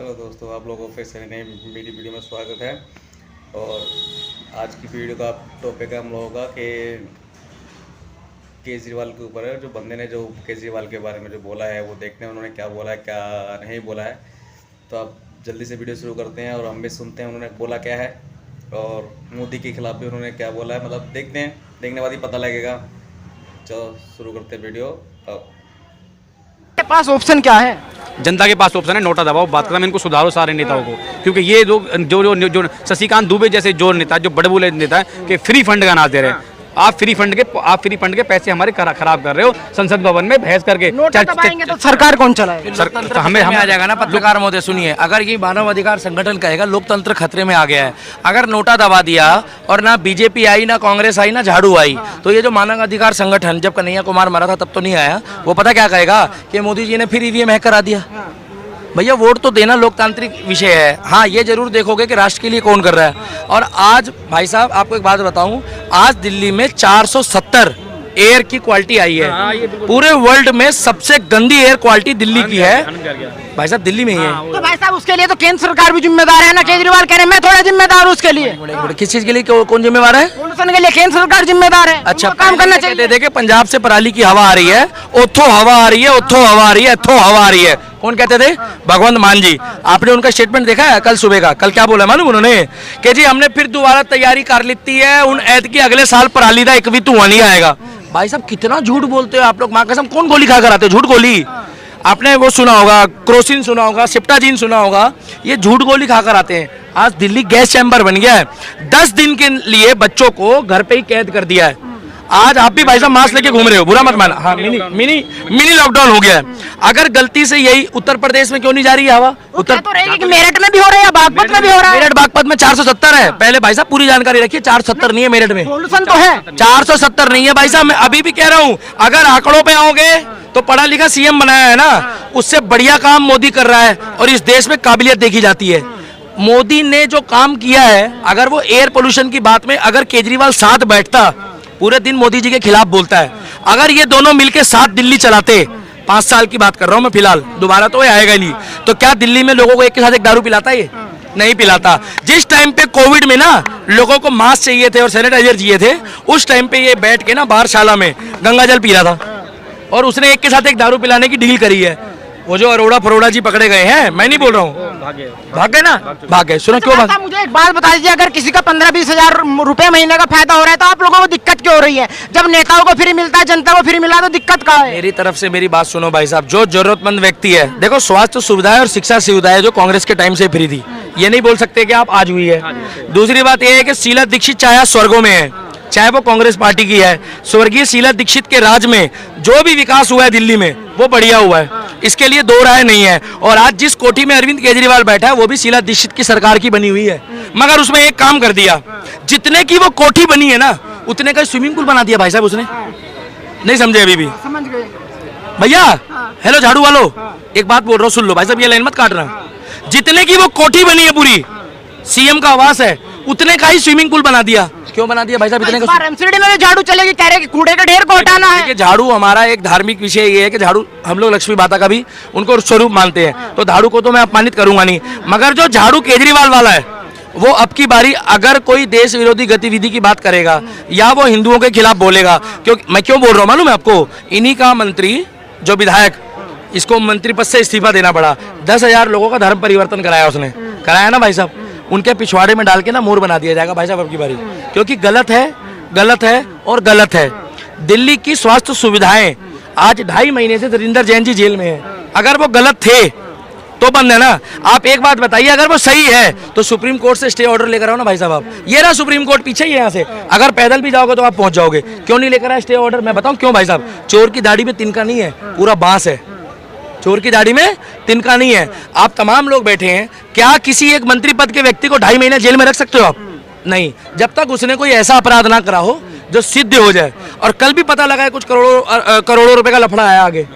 Hello दोस्तों, आप लोगों को फिर से नई मेरी वीडियो में स्वागत है। और आज की वीडियो का टॉपिक है हम लोगों का कि केजरीवाल के ऊपर है। जो बंदे ने जो केजरीवाल के बारे में जो बोला है वो देखते हैं उन्होंने क्या बोला है क्या नहीं बोला है। तो आप जल्दी से वीडियो शुरू करते हैं और हम भी सुनते हैं उन्होंने बोला क्या है और मोदी के खिलाफ भी उन्होंने क्या बोला है। मतलब देखते हैं, देखने बाद ही पता लगेगा। चलो शुरू करते हैं वीडियो। के पास ऑप्शन क्या है? जनता के पास ऑप्शन है नोटा दबाओ। बात करना, इनको सुधारो सारे नेताओं को, क्योंकि ये जो जो जो, जो शशिकांत दुबे जैसे जो नेता, जो बड़े बुले नेता है कि फ्री फंड का नाच दे रहे हैं। आप फ्री फंड के पैसे हमारे खराब कर रहे हो संसद भवन में बहस करके। नोटा दबाएंगे तो सरकार कौन चलाएगा? हमें आ जाएगा ना। पत्रकार महोदय सुनिए, अगर ये मानव अधिकार संगठन कहेगा लोकतंत्र खतरे में आ गया है, अगर नोटा दबा दिया और ना बीजेपी आई, ना कांग्रेस आई, ना झाड़ू आई, तो ये जो मानव अधिकार संगठन, जब कन्हैया कुमार मरा था तब तो नहीं आया, वो पता क्या कहेगा कि मोदी जी ने फिर ईवीएम हैक करा दिया। भैया वोट तो देना लोकतांत्रिक विषय है। हाँ, ये जरूर देखोगे कि राष्ट्र के लिए कौन कर रहा है। और आज भाई साहब आपको एक बात बताऊं, आज दिल्ली में 470 एयर की क्वालिटी आई है। पूरे वर्ल्ड में सबसे गंदी एयर क्वालिटी दिल्ली की है। भाई साहब दिल्ली में ही है। तो भाई साहब उसके लिए तो केंद्र सरकार भी जिम्मेदार है ना। केजरीवाल कह रहे हैं मैं थोड़ा जिम्मेदार हूँ उसके लिए। किस चीज के लिए कौन जिम्मेवार है? पोल्यूशन के लिए केंद्र सरकार जिम्मेदार है। अच्छा, काम करना चाहिए। देखे पंजाब से पराली की हवा आ रही है, उथो हवा आ रही है, उथो हवा आ रही है, इथो हवा आ रही है। कौन कहते थे? भगवंत मान जी। आपने उनका स्टेटमेंट देखा है कल सुबह का? कल क्या बोला मालूम उन्होंने कि जी हमने फिर दोबारा तैयारी कर ली है, उन ऐद की अगले साल पराली का एक भी धुआं नहीं आएगा। भाई साहब कितना झूठ बोलते हो आप लोग, माँ कसम। कौन गोली खाकर आते हो? झूठ गोली। आपने वो सुना होगा, क्रोसिन सुना होगा, सिप्टाजीन सुना होगा, ये झूठ गोली खाकर आते हैं। आज दिल्ली गैस चैम्बर बन गया है। 10 दिन के लिए बच्चों को घर पे ही कैद कर दिया है। आज आप भी भाई साहब मास्क लेके घूम रहे हो, बुरा मत माना। हाँ, मिनी लॉकडाउन हो गया है। अगर गलती से यही उत्तर प्रदेश में क्यों नहीं जा रही है हवा? उत्तर तो रहेगी कि मेरठ में भी हो रहा है, बागपत में भी हो रहा है। मेरठ बागपत में 470 है। पहले भाई साहब पूरी जानकारी रखिए, 470 नहीं है मेरठ में। पोल्यूशन तो है, 470 नहीं है भाई साहब। मैं अभी भी कह रहा हूँ, अगर आंकड़ों पे आओगे तो पढ़ा लिखा सीएम बनाया है ना, उससे बढ़िया काम मोदी कर रहा है और इस देश में काबिलियत देखी जाती है। मोदी ने जो काम किया है, अगर वो एयर पोल्यूशन की बात में अगर केजरीवाल साथ बैठता, पूरे दिन मोदी जी के खिलाफ बोलता है, अगर ये दोनों मिलके साथ दिल्ली चलाते, 5 साल की बात कर रहा हूं मैं फिलहाल, दोबारा तो ये आएगा नहीं, तो क्या दिल्ली में लोगों को एक के साथ एक दारू पिलाता? ये नहीं पिलाता। जिस टाइम पे कोविड में ना लोगों को मास्क चाहिए थे और सैनिटाइजर चाहिए थे, उस टाइम पे ये बैठ के ना बारशाला में गंगा जल पी रहा था और उसने एक के साथ एक दारू पिलाने की डील करी है। वो जो अरोड़ा फरोड़ा जी पकड़े गए हैं, मैं नहीं बोल रहा हूँ, भाग गए ना, भाग गए। सुनो क्यों भाग? मुझे एक बात बता दीजिए, अगर किसी का 15-20 हजार रुपए महीने का फायदा हो रहा है तो आप लोगों को दिक्कत क्यों हो रही है? जब नेताओं को फ्री मिलता है, जनता को फ्री मिला तो दिक्कत कहाँ है? मेरी तरफ से मेरी बात सुनो भाई साहब, जो जरूरतमंद व्यक्ति है, देखो स्वास्थ्य सुविधाएं और शिक्षा सुविधाएं जो कांग्रेस के टाइम से फ्री थी, ये नहीं बोल सकते कि आप आज हुई है। दूसरी बात यह है कि शीला दीक्षित चाहे स्वर्गों में है, चाहे वो कांग्रेस पार्टी की है, स्वर्गीय शीला दीक्षित के राज में जो भी विकास हुआ है दिल्ली में वो बढ़िया हुआ है, इसके लिए दो राय नहीं है। और आज जिस कोठी में अरविंद केजरीवाल बैठा है वो भी शीला दीक्षित की सरकार की बनी हुई है, मगर उसमें एक काम कर दिया, जितने की वो कोठी बनी है ना उतने का स्विमिंग पूल बना दिया भाई साहब उसने। नहीं समझे अभी भी? समझ गए भैया। हेलो झाड़ू वालों, एक बात बोल रहा हूँ, सुन लो भाई साहब, ये लाइन मत काटना। जितने की वो कोठी बनी है पूरी, सीएम का आवास है, उतने का ही स्विमिंग पूल बना दिया। क्यों बना दिया भाई साहब? इतने का एमसीडी में झाड़ू चलेगी, कह रहे कि कूड़े के ढेर को हटाना है। झाड़ू हमारा एक धार्मिक विषय ये है कि झाड़ू, हम लोग लक्ष्मी माता का भी उनको स्वरूप मानते हैं, तो झाड़ू को तो मैं अपमानित करूंगा नहीं, मगर जो झाड़ू केजरीवाल वाला है वो अब की बारी अगर कोई देश विरोधी गतिविधि की बात करेगा या वो हिंदुओं के खिलाफ बोलेगा, क्योंकि मैं क्यों बोल रहा हूँ मालूम है आपको? इन्हीं का मंत्री जो विधायक, इसको मंत्री पद से इस्तीफा देना पड़ा। 10,000 लोगों का धर्म परिवर्तन कराया उसने, कराया ना भाई साहब? उनके पिछवाड़े में डाल के ना मोर बना दिया जाएगा भाई साहब अब की बारी, क्योंकि गलत है, गलत है और गलत है। दिल्ली की स्वास्थ्य सुविधाएं आज 2.5 महीने से धीरेंद्र जैन जी जेल में है। अगर वो गलत थे तो बंद है ना। आप एक बात बताइए, अगर वो सही है तो सुप्रीम कोर्ट से स्टे ऑर्डर लेकर आओ ना भाई साहब। आप ये रहा सुप्रीम कोर्ट पीछे ही है यहाँ से, अगर पैदल भी जाओगे तो आप पहुंच जाओगे। क्यों नहीं लेकर आए स्टे ऑर्डर? मैं बताऊं क्यों भाई साहब? चोर की दाढ़ी में तिनका नहीं है, पूरा बांस है। चोर की दाढ़ी में तिनका नहीं है। आप तमाम लोग बैठे हैं, क्या किसी एक मंत्री पद के व्यक्ति को 2.5 महीने जेल में रख सकते हो आप? नहीं, जब तक उसने कोई ऐसा अपराध ना करा हो जो सिद्ध हो जाए। और कल भी पता लगा है कुछ करोड़ों रुपए का लफड़ा आया आगे।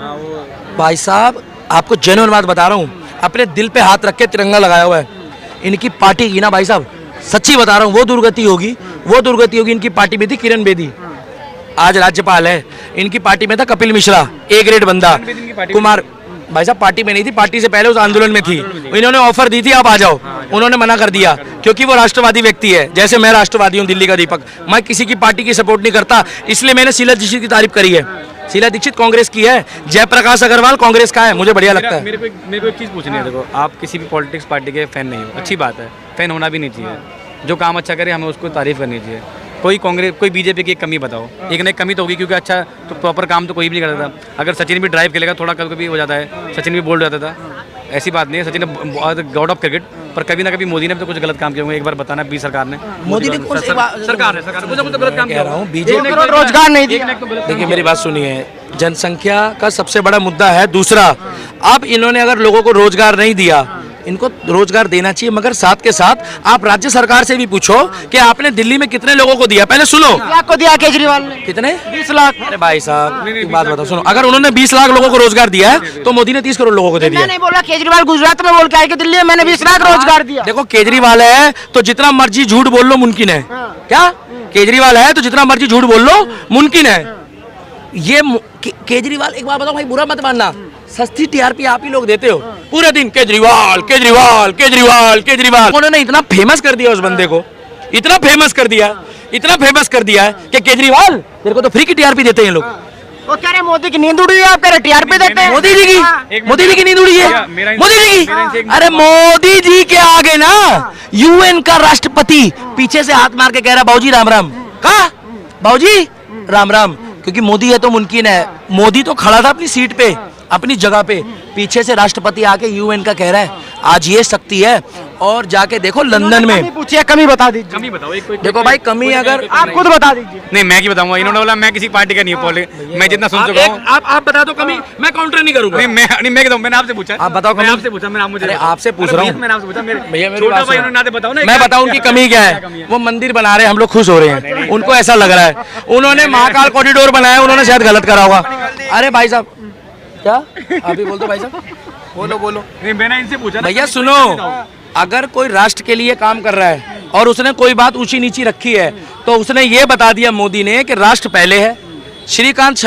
भाई साहब आपको जेन्युइन बात बता रहा हूँ, अपने दिल पे हाथ रख के तिरंगा लगाया हुआ है। इनकी पार्टी की ना भाई साहब, सच्ची बता रहा हूँ, वो दुर्गति होगी इनकी पार्टी में थी किरण बेदी, आज राज्यपाल है। इनकी पार्टी में था कपिल मिश्रा, ए ग्रेड बंदा, कुमार भाई साहब पार्टी में नहीं थी, पार्टी से पहले उस आंदोलन में थी। इन्होंने ऑफर दी थी आप आ जाओ, उन्होंने मना कर दिया क्योंकि वो राष्ट्रवादी व्यक्ति है। जैसे मैं राष्ट्रवादी हूँ, दिल्ली का दीपक, मैं किसी की पार्टी की सपोर्ट नहीं करता, इसलिए मैंने शीला दीक्षित की तारीफ करी है। शीला दीक्षित कांग्रेस की है, जयप्रकाश अग्रवाल कांग्रेस का है, मुझे बढ़िया लगता है। मेरे को एक चीज़ पूछनी है, देखो आप किसी भी पॉलिटिक्स पार्टी के फैन नहीं हो, अच्छी बात है, फैन होना भी नहीं चाहिए। जो काम अच्छा करे हमें उसको तारीफ करनी चाहिए। कोई बीजेपी की एक कमी बताओ, एक ना एक कमी तो होगी, क्योंकि अच्छा तो प्रॉपर काम तो कोई भी नहीं करता था। अगर सचिन भी ड्राइव खेलेगा थोड़ा कभी कभी हो जाता है, सचिन भी बोल्ड हो जाता था, ऐसी बात नहीं है। सचिन ने गॉड ऑफ क्रिकेट, पर कभी ना कभी मोदी ने तो कुछ गलत काम किया होंगे। एक बार बताना बीस सरकार ने, मोदी ने सरकार कुछ तो गलत काम कह रहा हूँ, बीजेपी रोजगार नहीं दिया। देखिए मेरी बात सुनिए, जनसंख्या का सबसे बड़ा मुद्दा है। दूसरा, अब इन्होंने अगर लोगों को रोजगार नहीं दिया, इनको रोजगार देना चाहिए, मगर साथ के साथ आप राज्य सरकार से भी पूछो कि आपने दिल्ली में कितने लोगों को दिया। पहले सुनो, लाख को दिया केजरीवाल ने, कितने? 20 लाख। अरे भाई साहब एक बात बताओ, सुनो, अगर उन्होंने 20 लाख लोगों को रोजगार दिया है तो मोदी ने 30 करोड़ लोगों को दे दिया। मैं नहीं बोला केजरीवाल गुजरात में बोल के आए कि दिल्ली में मैंने 20 लाख रोजगार दिया। देखो केजरीवाल है तो जितना मर्जी झूठ बोल लो मुमकिन है। क्या केजरीवाल है तो जितना मर्जी झूठ बोल लो मुमकिन है। ये केजरीवाल, एक बात बताओ भाई, बुरा मत मानना, सस्ती टीआरपी आप ही लोग देते हो पूरे दिन, केजरीवाल केजरीवाल केजरीवाल केजरीवाल। उन्होंने इतना फेमस कर दिया उस बंदे को, इतना फेमस कर दिया है कि केजरीवाल तेरे को तो फ्री की टीआरपी देते हैं ये लोग। वो कह रहे मोदी की नींद उड़ी है, आप कह रहे टीआरपी देते हैं। मोदी जी की नींद उड़ी है, मोदी जी की। अरे मोदी जी के आगे ना यूएन का राष्ट्रपति पीछे से हाथ मार के कह रहा बाबूजी राम राम। कहा बाबूजी राम राम, क्योंकि मोदी है तो मुमकिन है। मोदी तो खड़ा था अपनी सीट पे, अपनी जगह पे, पीछे से राष्ट्रपति आके यूएन का कह रहा है। आज ये शक्ति है। और जाके देखो लंदन में, पूछिए कमी बता दीजिए, कमी बताओ एक देखो भाई कमी अगर आप खुद बता दीजिए। नहीं मैं क्या बताऊंगा, इन्होंने बोला मैं किसी पार्टी का नहीं हूँ, मैं जितना सुन चुका हूँ। आप बता दो कमी, मैं काउंटर नहीं करूंगा। नहीं मैं कहता हूँ, मैंने आपसे पूछा, आप बताओ मैंने आपसे पूछा, मैंने मुझे आपसे पूछ रहा हूँ, मैंने आपसे पूछा, भैया मेरी छोटा बात भाई सुनो। उन्होंने बताओ ना, मैं बताऊं उनकी कमी क्या है। वो मंदिर बना रहे हैं, हम लोग खुश हो रहे हैं, उनको ऐसा लग रहा है। उन्होंने महाकाल कॉरिडोर बनाया, उन्होंने शायद गलत करा होगा। अरे भाई साहब, क्या आप ही बोल दो भाई साहब, बोलो। नहीं मैंने इनसे पूछा ना, भैया सुनो, अगर कोई राष्ट्र के लिए काम कर रहा है और उसने कोई बात ऊंची नीची रखी है तो उसने ये बता दिया मोदी ने कि राष्ट्र पहले है। श्रीकांत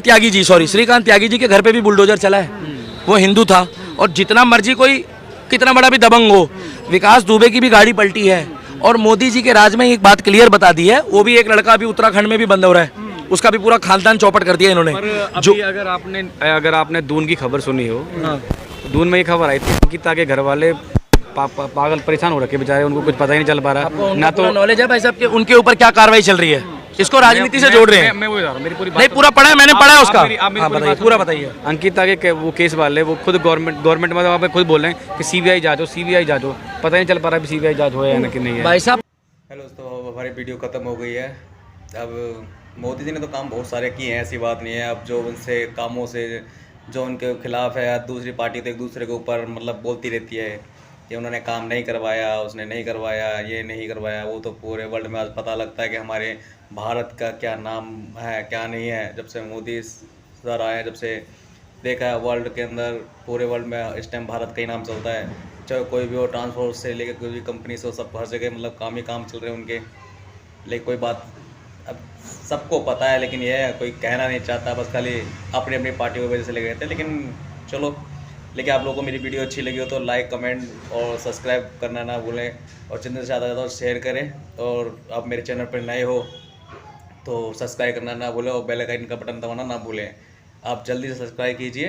त्यागी जी के घर पे भी बुलडोजर चला है, वो हिंदू था। और जितना मर्जी कोई कितना बड़ा भी दबंग हो, विकास दुबे की भी गाड़ी पलटी है। और मोदी जी के राज में एक बात क्लियर बता दी है, वो भी एक लड़का अभी उत्तराखंड में भी बंद हो रहा है, उसका भी पूरा खानदान चौपट कर दिया इन्होंने। जो अगर आपने दून की खबर सुनी हो, दून में ये खबर आई थी अंकिता के घर वाले पागल परेशान हो रखे बेचारे, उनको कुछ पता ही नहीं चल पा रहा। ना तो नॉलेज है भाई साहब के उनके ऊपर क्या कार्रवाई चल रही है, इसको राजनीति से जोड़ रहे हैं। मैं वही बता रहा हूं, मेरी पूरी नहीं पूरा पढ़ा है मैंने, पढ़ा है उसका। हाँ बताइए, पूरा बताइए। अंकिता के वो केस वाले वो खुद गवर्नमेंट मतलब आप खुद बोल रहे हैं कि सीबीआई जांच हो, पता नहीं चल पा रहा है सीबीआई जांच हो या कि नहीं है। भाई साहब हेलो दोस्तों, हमारी वीडियो ख़त्म हो गई है। अब मोदी जी ने तो काम बहुत सारे किए हैं, ऐसी बात नहीं है। अब जो उनसे कामों से जो उनके खिलाफ है, दूसरी पार्टी तो एक दूसरे के ऊपर मतलब बोलती रहती है कि उन्होंने काम नहीं करवाया, उसने नहीं करवाया, ये नहीं करवाया। वो तो पूरे वर्ल्ड में आज पता लगता है कि हमारे भारत का क्या नाम है क्या नहीं है। जब से मोदी सर आए, जब से देखा है वर्ल्ड के अंदर, पूरे वर्ल्ड में इस टाइम भारत का ही नाम चलता है। चाहे कोई भी हो, ट्रांसपोर्ट से लेकर कोई भी कंपनी से हो, सब हर जगह मतलब काम ही काम चल रहे हैं उनके। लेकिन कोई बात अब सबको पता है, लेकिन यह कोई कहना नहीं चाहता, बस खाली अपनी अपनी पार्टी की वजह से लगे रहते हैं। लेकिन चलो, लेकिन आप लोगों को मेरी वीडियो अच्छी लगी हो तो लाइक कमेंट और सब्सक्राइब करना ना भूलें, और जितने से ज़्यादा शेयर करें। और आप मेरे चैनल पर नए हो तो सब्सक्राइब करना ना भूलें, और बेल आइकन का बटन दबाना ना भूलें। आप जल्दी से सब्सक्राइब कीजिए,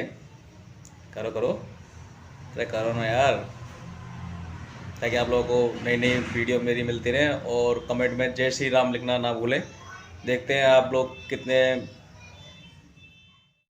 करो अरे करो ना यार, ताकि आप लोगों को नई नई वीडियो मेरी मिलती रहे। और कमेंट में जय श्री राम लिखना ना भूलें। देखते हैं आप लोग कितने